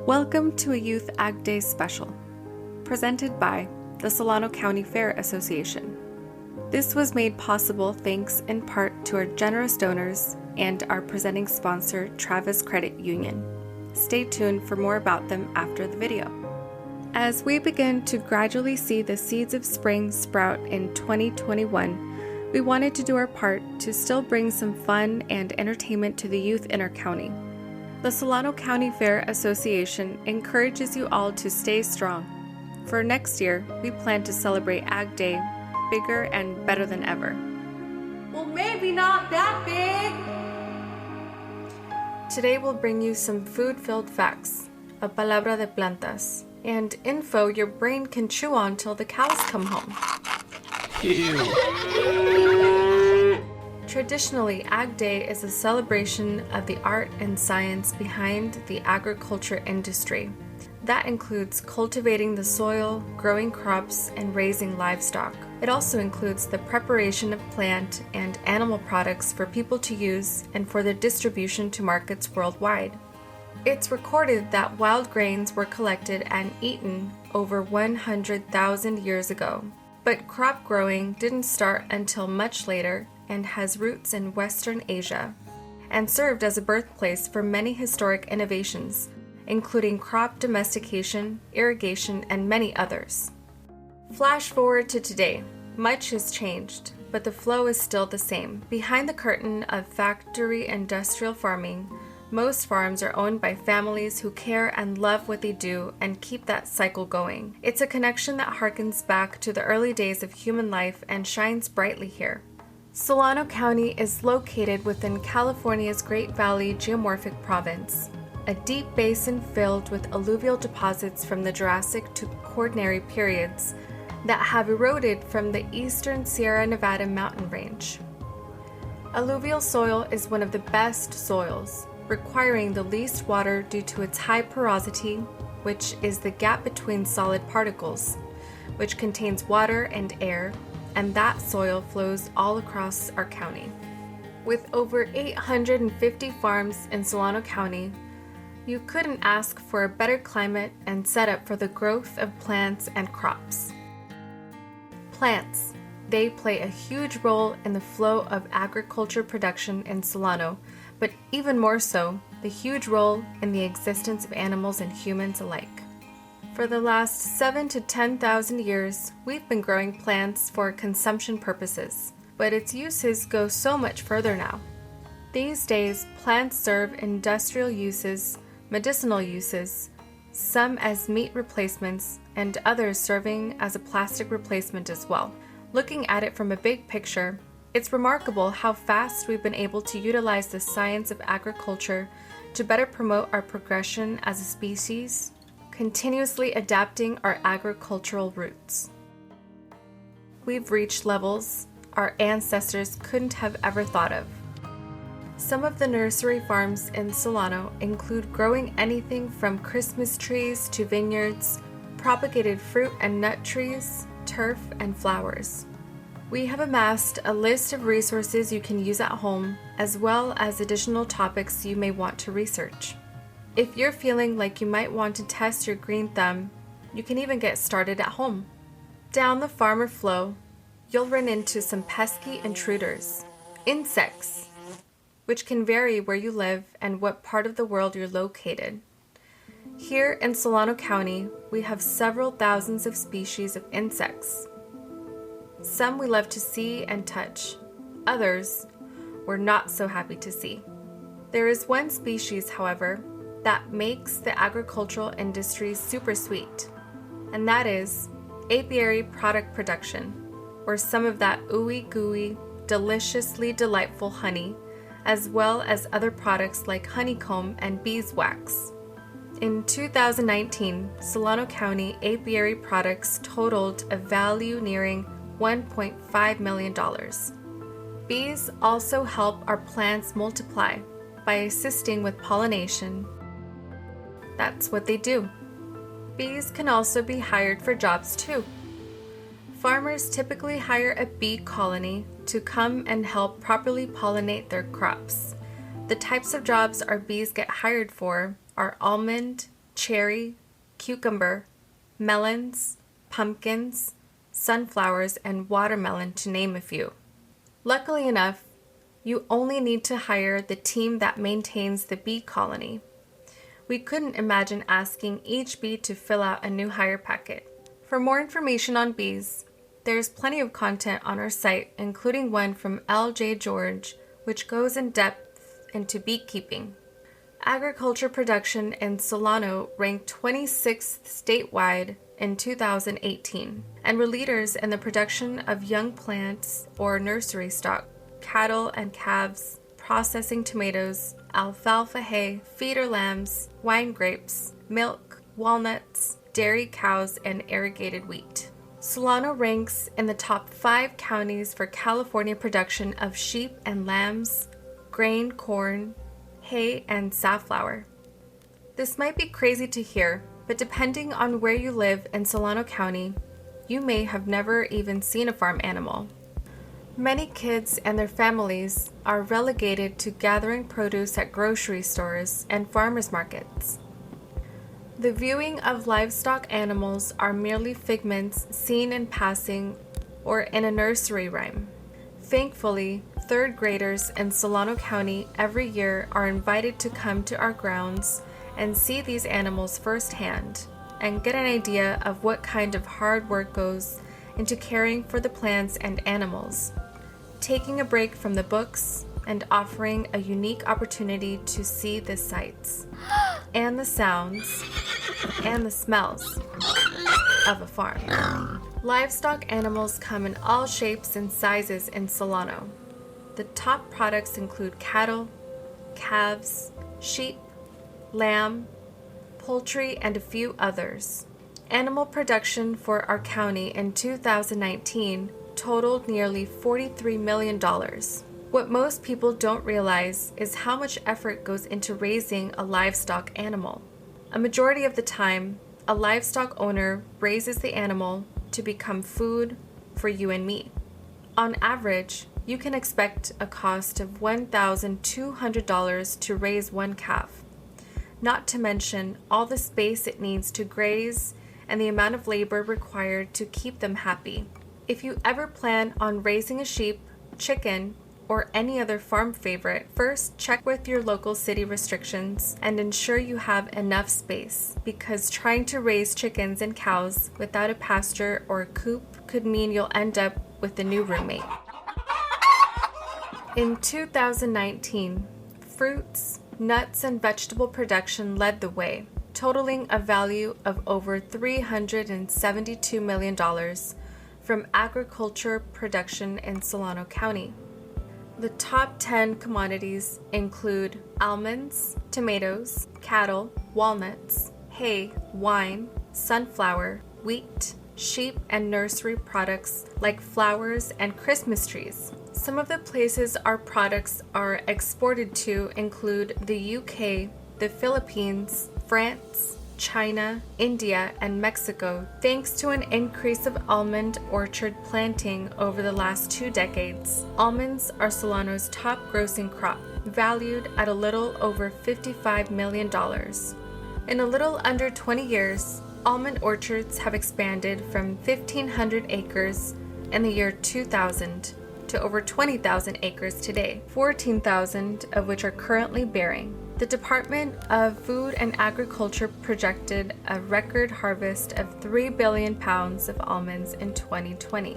Welcome to a Youth Ag Day special, presented by the Solano County Fair Association. This was made possible thanks in part to our generous donors and our presenting sponsor, Travis Credit Union. Stay tuned for more about them after the video. As we begin to gradually see the seeds of spring sprout in 2021, we wanted to do our part to still bring some fun and entertainment to the youth in our county. The Solano County Fair Association encourages you all to stay strong. For next year, we plan to celebrate Ag Day bigger and better than ever. Well, maybe not that big. Today we'll bring you some food-filled facts, a palabra de plantas, and info your brain can chew on till the cows come home. Traditionally, Ag Day is a celebration of the art and science behind the agriculture industry. That includes cultivating the soil, growing crops, and raising livestock. It also includes the preparation of plant and animal products for people to use and for their distribution to markets worldwide. It's recorded that wild grains were collected and eaten over 100,000 years ago. But crop growing didn't start until much later and has roots in Western Asia, and served as a birthplace for many historic innovations, including crop domestication, irrigation, and many others. Flash forward to today. Much has changed, but the flow is still the same. Behind the curtain of factory industrial farming, most farms are owned by families who care and love what they do and keep that cycle going. It's a connection that harkens back to the early days of human life and shines brightly here. Solano County is located within California's Great Valley geomorphic province, a deep basin filled with alluvial deposits from the Jurassic to Quaternary periods that have eroded from the eastern Sierra Nevada mountain range. Alluvial soil is one of the best soils, requiring the least water due to its high porosity, which is the gap between solid particles, which contains water and air, and that soil flows all across our county. With over 850 farms in Solano County, you couldn't ask for a better climate and setup for the growth of plants and crops. Plants. They play a huge role in the flow of agriculture production in Solano, but even more so, the huge role in the existence of animals and humans alike. For the last 7,000 to 10,000 years, we've been growing plants for consumption purposes, but its uses go so much further now. These days, plants serve industrial uses, medicinal uses, some as meat replacements, and others serving as a plastic replacement as well. Looking at it from a big picture, it's remarkable how fast we've been able to utilize the science of agriculture to better promote our progression as a species, continuously adapting our agricultural roots. We've reached levels our ancestors couldn't have ever thought of. Some of the nursery farms in Solano include growing anything from Christmas trees to vineyards, propagated fruit and nut trees, turf, and flowers. We have amassed a list of resources you can use at home, as well as additional topics you may want to research. If you're feeling like you might want to test your green thumb, you can even get started at home. Down the farmer flow, you'll run into some pesky intruders, insects, which can vary where you live and what part of the world you're located. Here in Solano County, we have several thousands of species of insects. Some we love to see and touch, others we're not so happy to see. There is one species, however, that makes the agricultural industry super sweet, and that is apiary product production, or some of that ooey gooey, deliciously delightful honey, as well as other products like honeycomb and beeswax. In 2019, Solano County apiary products totaled a value nearing $1.5 million. Bees also help our plants multiply by assisting with pollination. That's what they do. Bees can also be hired for jobs too. Farmers typically hire a bee colony to come and help properly pollinate their crops. The types of jobs our bees get hired for are almond, cherry, cucumber, melons, pumpkins, sunflowers, and watermelon, to name a few. Luckily enough, you only need to hire the team that maintains the bee colony. We couldn't imagine asking each bee to fill out a new hire packet. For more information on bees, there's plenty of content on our site, including one from L.J. George, which goes in depth into beekeeping. Agriculture production in Solano ranked 26th statewide in 2018, and we're leaders in the production of young plants or nursery stock, cattle and calves, processing tomatoes, alfalfa hay, feeder lambs, wine grapes, milk, walnuts, dairy cows, and irrigated wheat. Solano ranks in the top 5 counties for California production of sheep and lambs, grain, corn, hay, and safflower. This might be crazy to hear, but depending on where you live in Solano County, you may have never even seen a farm animal. Many kids and their families are relegated to gathering produce at grocery stores and farmers markets. The viewing of livestock animals are merely figments seen in passing or in a nursery rhyme. Thankfully, 3rd graders in Solano County every year are invited to come to our grounds and see these animals firsthand and get an idea of what kind of hard work goes into caring for the plants and animals, taking a break from the books and offering a unique opportunity to see the sights and the sounds and the smells of a farm. Livestock animals come in all shapes and sizes in Solano. The top products include cattle, calves, sheep, lamb, poultry, and a few others. Animal production for our county in 2019 totaled nearly $43 million. What most people don't realize is how much effort goes into raising a livestock animal. A majority of the time, a livestock owner raises the animal to become food for you and me. On average, you can expect a cost of $1,200 to raise one calf, not to mention all the space it needs to graze and the amount of labor required to keep them happy. If you ever plan on raising a sheep, chicken, or any other farm favorite, first check with your local city restrictions and ensure you have enough space, because trying to raise chickens and cows without a pasture or a coop could mean you'll end up with a new roommate. In 2019, fruits, nuts, and vegetable production led the way, totaling a value of over $372 million from agriculture production in Solano County. The top 10 commodities include almonds, tomatoes, cattle, walnuts, hay, wine, sunflower, wheat, sheep, and nursery products like flowers and Christmas trees. Some of the places our products are exported to include the UK, the Philippines, France, China, India, and Mexico, thanks to an increase of almond orchard planting over the last 2 decades. Almonds are Solano's top grossing crop, valued at a little over $55 million. In a little under 20 years, almond orchards have expanded from 1,500 acres in the year 2000 to over 20,000 acres today, 14,000 of which are currently bearing. The Department of Food and Agriculture projected a record harvest of 3 billion pounds of almonds in 2020.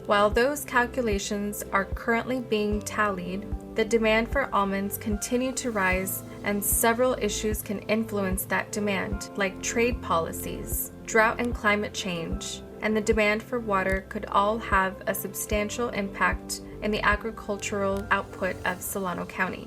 While those calculations are currently being tallied, the demand for almonds continue to rise, and several issues can influence that demand, like trade policies, drought and climate change, and the demand for water could all have a substantial impact in the agricultural output of Solano County.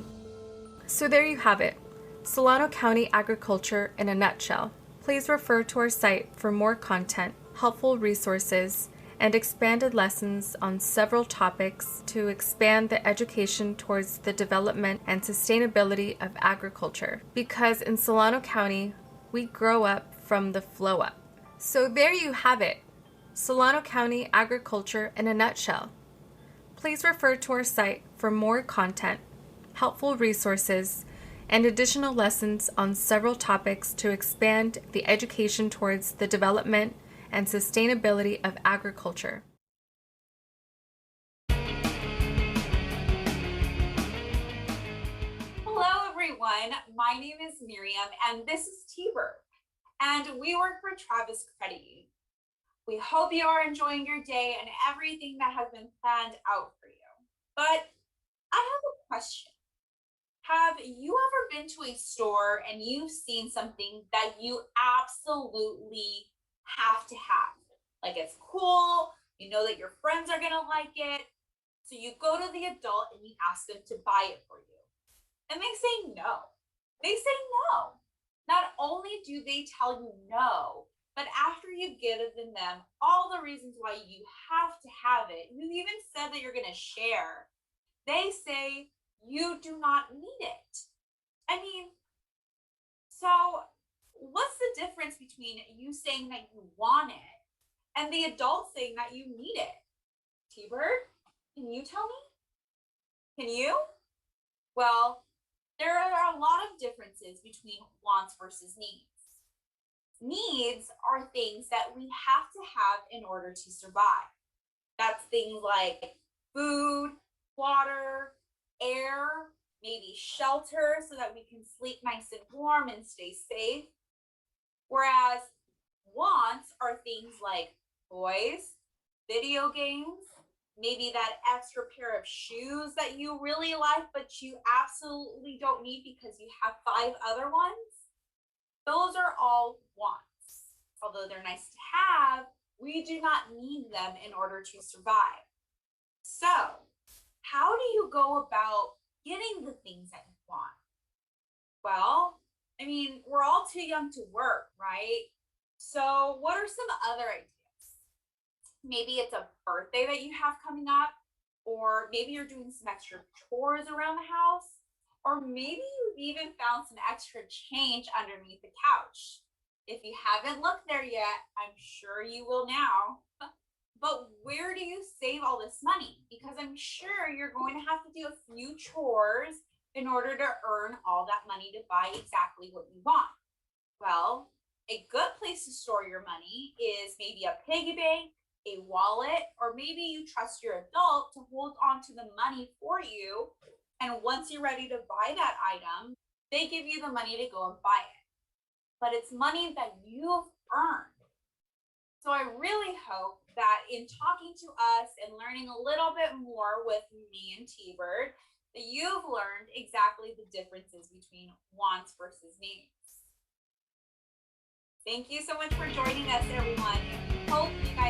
So there you have it, Solano County agriculture in a nutshell. Please refer to our site for more content, helpful resources, and expanded lessons on several topics to expand the education towards the development and sustainability of agriculture. Because in Solano County, we grow up from the flow up. So there you have it, Solano County agriculture in a nutshell. Please refer to our site for more content, helpful resources, and additional lessons on several topics to expand the education towards the development and sustainability of agriculture. Hello everyone, my name is Miriam and this is T-Bird, and we work for Travis Credit Union. We hope you are enjoying your day and everything that has been planned out for you. But I have a question. Have you ever been to a store and you've seen something that you absolutely have to have? Like it's cool, you know that your friends are gonna like it, so you go to the adult and you ask them to buy it for you. And they say no. They say no. Not only do they tell you no, but after you've given them all the reasons why you have to have it, you even said that you're gonna share, they say you do not need it. I mean, so what's the difference between you saying that you want it and the adult saying that you need it? T-Bird, can you tell me? Can you? Well, there are a lot of differences between wants versus needs. Needs are things that we have to have in order to survive. That's things like food, water, air, maybe shelter so that we can sleep nice and warm and stay safe. Whereas wants are things like toys, video games, maybe that extra pair of shoes that you really like, but you absolutely don't need because you have 5 other ones. Those are all wants. Although they're nice to have, we do not need them in order to survive. So, how do you go about getting the things that you want? Well, I mean, we're all too young to work, right? So, what are some other ideas? Maybe it's a birthday that you have coming up, or maybe you're doing some extra chores around the house, or maybe you've even found some extra change underneath the couch. If you haven't looked there yet, I'm sure you will now. But where do you save all this money? Because I'm sure you're going to have to do a few chores in order to earn all that money to buy exactly what you want. Well, a good place to store your money is maybe a piggy bank, a wallet, or maybe you trust your adult to hold on to the money for you. And once you're ready to buy that item, they give you the money to go and buy it. But it's money that you've earned. So I really hope that in talking to us and learning a little bit more with me and T-Bird, that you've learned exactly the differences between wants versus needs. Thank you so much for joining us, everyone. And we hope you guys